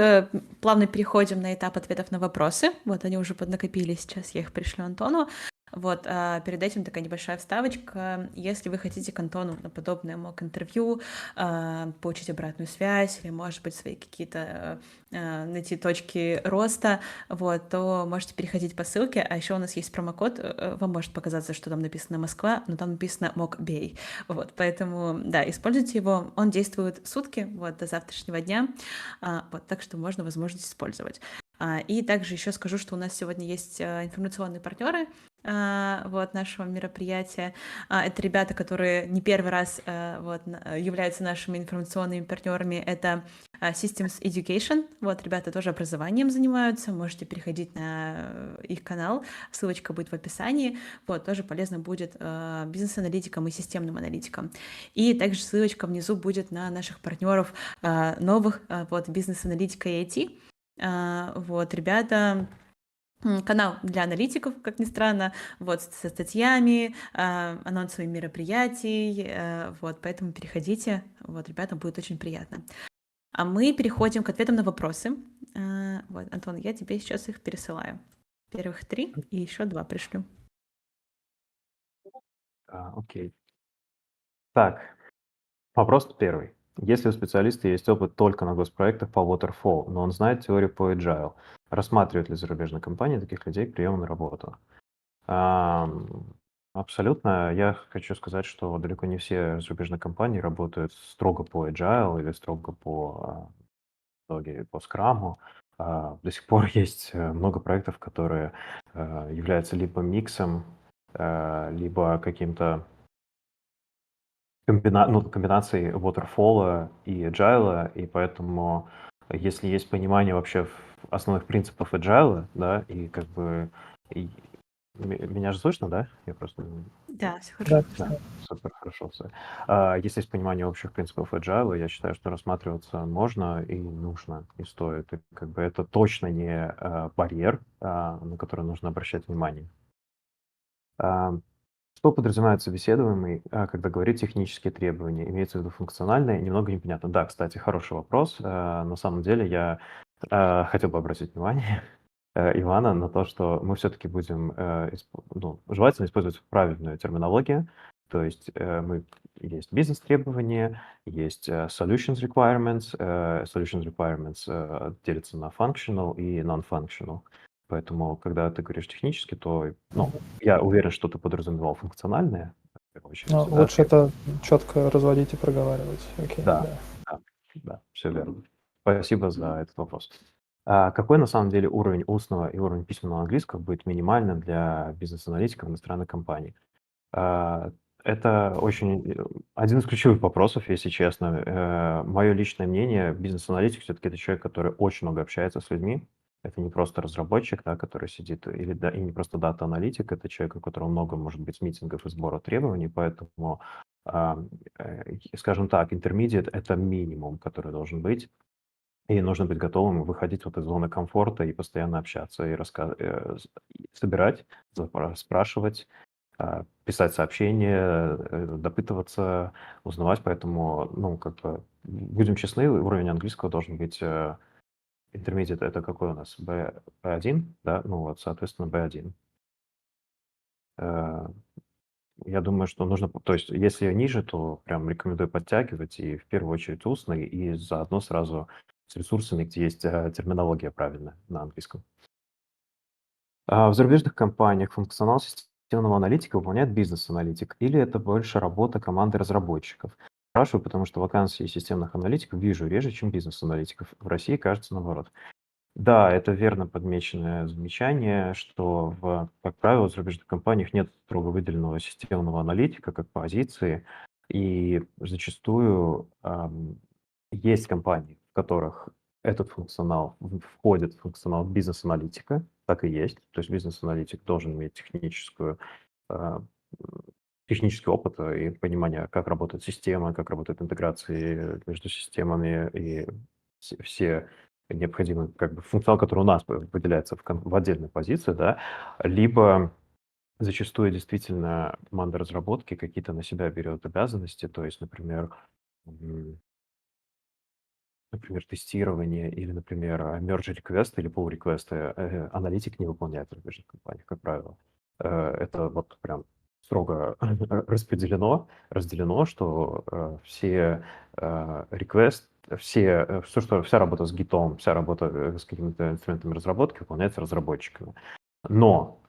плавно переходим на этап ответов на вопросы. Вот, они уже поднакопились, сейчас я их пришлю Антону. Вот, перед этим такая небольшая вставочка. Если вы хотите к Антону на подобное мок-интервью, получить обратную связь или, может быть, свои какие-то найти точки роста, вот, то можете переходить по ссылке. А еще у нас есть промокод. Вам может показаться, что там написано Москва, но там написано Мокбей. Вот, поэтому, да, используйте его. Он действует сутки, вот, до завтрашнего дня. Вот, так что можно возможность использовать. И также еще скажу, что у нас сегодня есть информационные партнеры вот, нашего мероприятия. Это ребята, которые не первый раз вот, являются нашими информационными партнерами. Это Systems Education. Вот, ребята тоже образованием занимаются. Можете переходить на их канал. Ссылочка будет в описании. Вот, тоже полезно будет бизнес-аналитикам и системным аналитикам. И также ссылочка внизу будет на наших партнеров новых, вот, бизнес-аналитика и IT. Вот, ребята, канал для аналитиков, как ни странно, вот, со статьями, анонсами мероприятий, вот, поэтому переходите, вот, ребятам будет очень приятно. А мы переходим к ответам на вопросы. Вот, Антон, я тебе сейчас их пересылаю. Первых 3 и еще 2 пришлю. Окей. Так, вопрос первый. Если у специалиста есть опыт только на госпроектах по Waterfall, но он знает теорию по Agile, рассматривают ли зарубежные компании таких людей к приему на работу? Абсолютно. Я хочу сказать, что далеко не все зарубежные компании работают строго по agile или строго по итоге по скраму. До сих пор есть много проектов, которые являются либо миксом, либо каким-то комбинацией waterfall и agile, и поэтому если есть понимание вообще основных принципов agile, да, и как бы и меня же слышно, да? Я просто Да, все Да, хорошо. да, супер, хорошо всё. Если есть понимание общих принципов agile, я считаю, что рассматриваться можно и нужно, и стоит. И как бы это точно не барьер, на который нужно обращать внимание. А, Что подразумевает собеседуемый, когда говорит технические требования? Имеется в виду функциональные? Немного непонятно. Да, кстати, хороший вопрос. На самом деле я хотел бы обратить внимание Ивана на то, что мы все-таки будем, желательно использовать правильную терминологию. То есть есть бизнес-требования, есть solutions requirements. Solutions requirements делятся на functional и non-functional. Поэтому, когда ты говоришь технически, то, я уверен, что ты подразумевал функциональное, в первую очередь, да? лучше это четко разводить и проговаривать. Окей, Да, да. да, все верно. Спасибо за этот вопрос. Какой на самом деле уровень устного и уровень письменного английского будет минимальным для бизнес-аналитиков иностранной компании? А, Это очень один из ключевых вопросов, если честно. Мое личное мнение, бизнес-аналитик все-таки это человек, который очень много общается с людьми. Это не просто разработчик, да, который сидит, и не просто дата-аналитик, это человек, у которого много, может быть, митингов и сбора требований, поэтому, а, скажем так, intermediate — это минимум, который должен быть, и нужно быть готовым выходить вот из зоны комфорта и постоянно общаться, и собирать, спрашивать, писать сообщения, допытываться, узнавать. Поэтому, как бы, будем честны, уровень английского должен быть intermediate. Это какой у нас? B1, да? Ну вот, соответственно, B1. Э, Я думаю, что нужно, то есть, если ниже, то прям рекомендую подтягивать, и в первую очередь устный, и заодно сразу с ресурсами, где есть терминология правильная на английском. В зарубежных компаниях функционал системного аналитика выполняет бизнес-аналитик, или это больше работа команды разработчиков? Спрашиваю, потому что вакансии системных аналитиков вижу реже, чем бизнес-аналитиков. В России кажется наоборот. Да, это верно подмеченное замечание, что, как правило, в зарубежных компаниях нет строго выделенного системного аналитика как позиции, и зачастую есть компании, в которых этот функционал входит в функционал бизнес-аналитика, так и есть. То есть бизнес-аналитик должен иметь а, технический опыт и понимание, как работает система, как работают интеграции между системами и все необходимый как бы функционал, который у нас выделяется в отдельной позиции, да, либо зачастую действительно команда разработки какие-то на себя берет обязанности, то есть, например, тестирование или, например, merge реквесты или pull реквесты аналитик не выполняет в зарубежных компаниях, как правило. Это вот прям строго разделено, что все request, вся работа с гитом, вся работа с какими-то инструментами разработки выполняется разработчиками. Но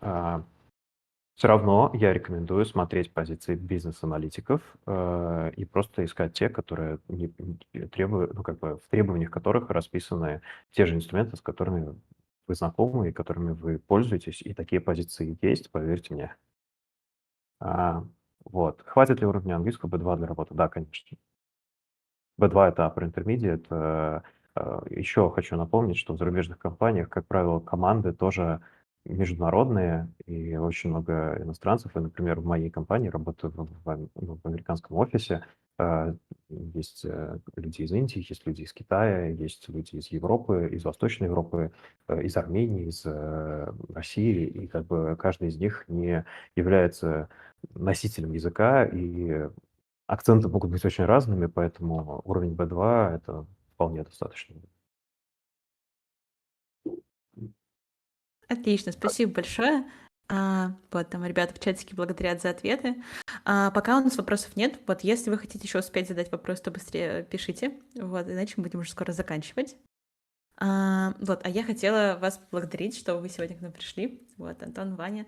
все равно я рекомендую смотреть позиции бизнес-аналитиков и просто искать те, которые требуют, как бы в требованиях которых расписаны те же инструменты, с которыми вы знакомы и которыми вы пользуетесь, и такие позиции есть, поверьте мне. Вот. Хватит ли уровня английского B2 для работы? Да, конечно. B2 — это upper intermediate. Еще хочу напомнить, что в зарубежных компаниях, как правило, команды тоже международные, и очень много иностранцев. И, например, в моей компании работаю в американском офисе. Есть люди из Индии, есть люди из Китая, есть люди из Европы, из Восточной Европы, из Армении, из России. И как бы каждый из них не является носителем языка, и акценты могут быть очень разными, поэтому уровень B2 — это вполне достаточно. Отлично, спасибо большое. Вот там ребята в чатике благодарят за ответы. Пока у нас вопросов нет. Вот если вы хотите еще успеть задать вопрос, то быстрее пишите. Вот, иначе мы будем уже скоро заканчивать. Вот, а я хотела вас поблагодарить, что вы сегодня к нам пришли. Вот, Антон, Ваня.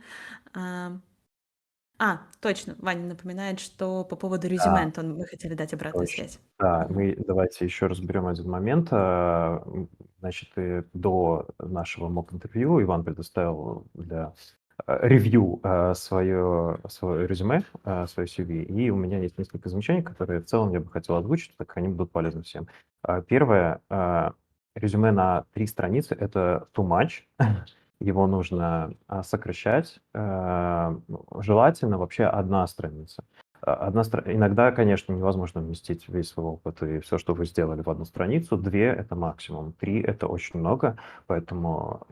Точно, Ваня напоминает, что по поводу резюме, Да, Антон, мы хотели дать обратную точно. связь. Да, Мгм. мы давайте еще разберем один момент. Значит, до нашего мок-интервью Иван предоставил для ревью свое резюме, свое CV, и у меня есть несколько замечаний, которые в целом я бы хотел озвучить, так как они будут полезны всем. Первое, резюме на 3 страницы — это too much. Его нужно сокращать. Желательно вообще одна страница. Иногда, конечно, невозможно вместить весь свой опыт и все, что вы сделали, в одну страницу. 2 — это максимум, 3 — это очень много, поэтому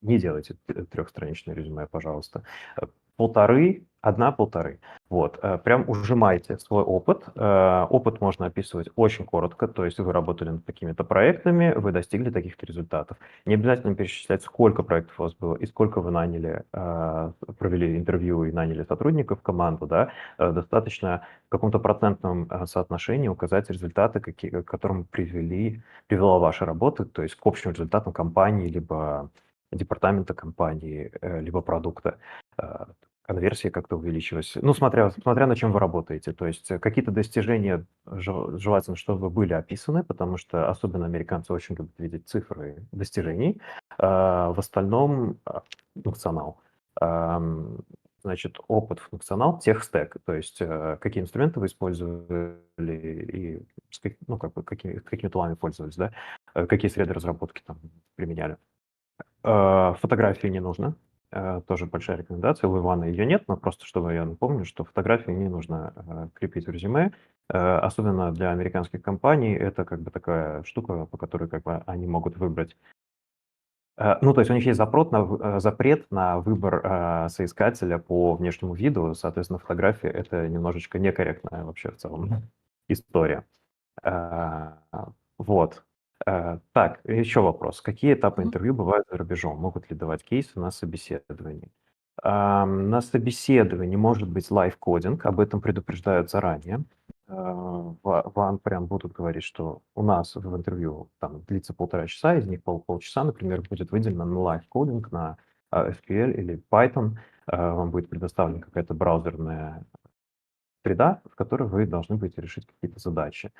не делайте трехстраничное резюме, пожалуйста. 1,5, 1,5. Вот, прям ужимайте свой опыт. Опыт можно описывать очень коротко, то есть вы работали над какими-то проектами, вы достигли таких-то результатов. Не обязательно перечислять, сколько проектов у вас было и сколько вы провели интервью и наняли сотрудников в команду, да. Достаточно в каком-то процентном соотношении указать результаты, к которым привела ваша работа, то есть к общим результатам компании, либо департамента компании, либо продукта. Конверсия как-то увеличилась. Ну, смотря на чем вы работаете. То есть какие-то достижения желательно, чтобы были описаны, потому что особенно американцы очень любят видеть цифры достижений. В остальном функционал. Значит, опыт, функционал, техстек, то есть какие инструменты вы использовали и какими тулами пользовались, да, какие среды разработки там применяли. Фотографии не нужно. Тоже большая рекомендация. У Ивана ее нет, но просто чтобы я напомню, что фотографии не нужно крепить в резюме. Особенно для американских компаний это как бы такая штука, по которой как бы они могут выбрать. Ну, то есть у них есть запрет на выбор соискателя по внешнему виду. Соответственно, фотография — это немножечко некорректная вообще в целом история. А, Вот. Так, еще вопрос. Какие этапы Мгм. интервью бывают за рубежом? Могут ли давать кейсы на собеседовании? На собеседовании может быть лайв-кодинг, об этом предупреждают заранее. Вам прям будут говорить, что у нас в интервью там длится 1,5 часа, из них полчаса, например, будет выделено на лайв-кодинг, на SQL или Python. Вам будет предоставлена какая-то браузерная среда, в которой вы должны будете решить какие-то задачи.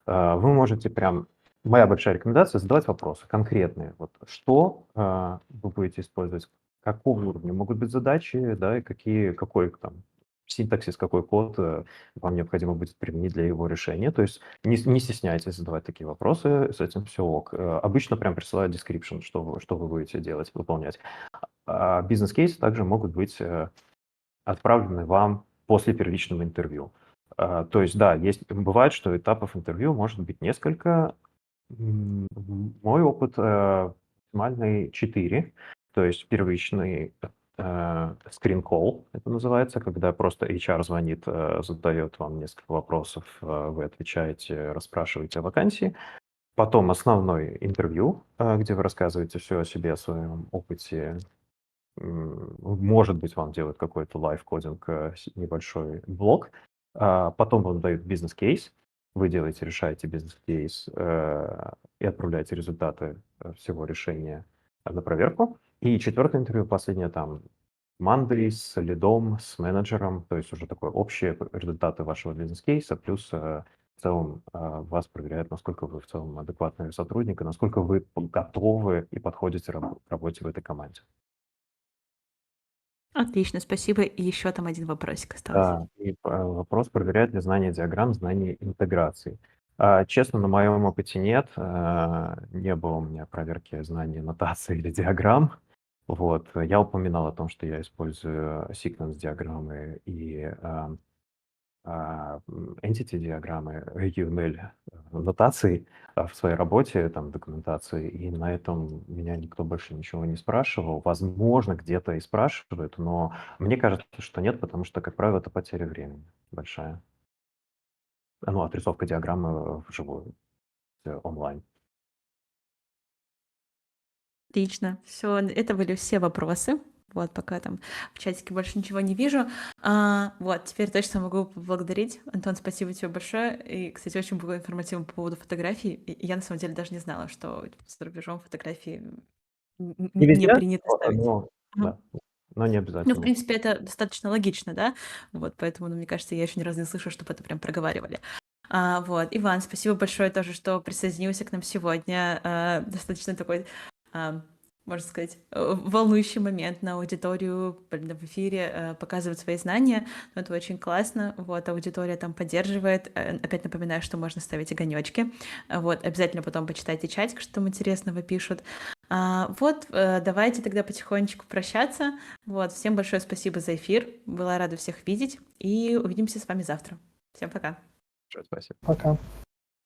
Вы можете прям моя большая рекомендация — задавать вопросы конкретные. Вот что, вы будете использовать, какого уровня могут быть задачи, да, и какой там синтаксис, какой код, вам необходимо будет применить для его решения. То есть не стесняйтесь задавать такие вопросы, с этим все ок. Обычно прям присылают description, что вы будете делать, выполнять. Бизнес-кейсы также могут быть, отправлены вам после первичного интервью. То есть, да, бывает, что этапов интервью может быть несколько. Мой опыт, максимальный 4. То есть первичный, скрин-колл это называется, когда просто HR звонит, задает вам несколько вопросов, вы отвечаете, расспрашиваете о вакансии. Потом основной интервью, где вы рассказываете все о себе, о своем опыте. Может быть, вам делают какой-то лайв-кодинг, небольшой блок. Потом вам дают бизнес-кейс. Вы решаете бизнес-кейс и отправляете результаты всего решения на проверку. И четвертое интервью, последнее, там, Monday с лидом, с менеджером, то есть уже такое общие результаты вашего бизнес-кейса, плюс в целом вас проверяют, насколько вы в целом адекватный сотрудник, и насколько вы готовы и подходите к работе в этой команде. Отлично, спасибо. И еще там один вопросик остался. Да, и вопрос, проверяет ли знание диаграмм, знание интеграции. Честно, на моем опыте нет. Не было у меня проверки знаний нотации или диаграмм. Вот. Я упоминал о том, что я использую секвенс-диаграммы и entity-диаграммы, UML нотации в своей работе, там, документации, и на этом меня никто больше ничего не спрашивал. Возможно, где-то и спрашивают, но мне кажется, что нет, потому что, как правило, это потеря времени большая. Ну, отрисовка диаграммы вживую, онлайн. Отлично. Все, это были все вопросы. Вот, пока там в чатике больше ничего не вижу. Вот, теперь точно могу поблагодарить. Антон, спасибо тебе большое. И, кстати, очень было информативно по поводу фотографий. И я, на самом деле, даже не знала, что за рубежом фотографии Не не везде, принято ставить. но Мгм. да. но не Ну, в обязательно. принципе, это достаточно логично, да? Вот, поэтому, мне кажется, я еще ни разу не слышала, чтобы это прям проговаривали. Вот, Иван, спасибо большое тоже, что присоединился к нам сегодня. Достаточно такой, можно сказать, волнующий момент на аудиторию в эфире показывать свои знания. Но это очень классно. Вот, аудитория там поддерживает. Опять напоминаю, что можно ставить огонечки. Вот, обязательно потом почитайте чатик, что там интересного пишут. Вот, давайте тогда потихонечку прощаться. Вот, всем большое спасибо за эфир. Была рада всех видеть. И увидимся с вами завтра. Всем пока. Спасибо. Пока.